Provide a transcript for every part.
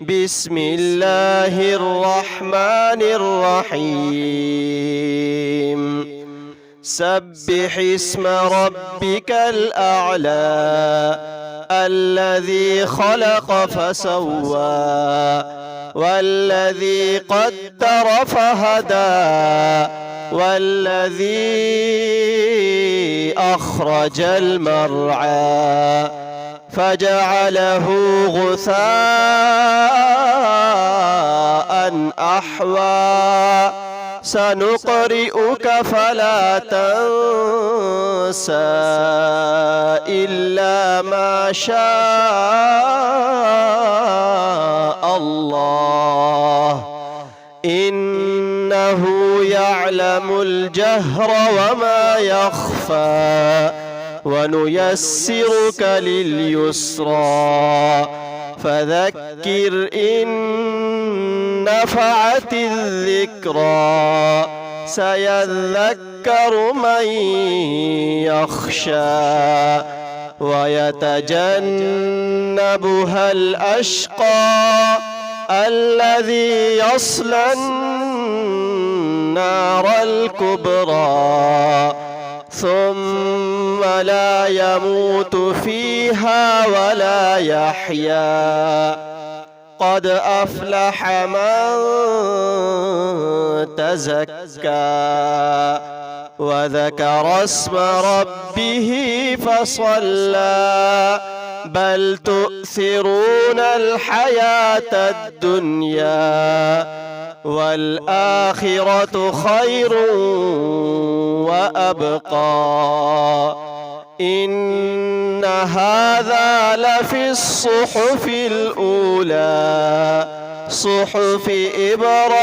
بسم الله الرحمن الرحيم سبح اسم ربك الأعلى الذي خلق فسوى والذي قدر فهدى والذي أخرج المرعى فجعله غثاء أحوى سنقرئك فلا تنسى إلا ما شاء الله إنه يعلم الجهر وما يخفى ونيسرك لليسرى فذكر إن نفعت الذكرى سيذكر من يخشى ويتجنبها الأشقى الذي يصلى النار الكبرى ثم لا يموت فيها ولا يحيا قد أفلح من تزكى وذكر اسم ربه فصلى بل تؤثرون الحياة الدنيا والآخرة خير وأبقى إن هذا لفي الصحف الأولى صحف إبراهيم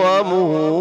وموسى.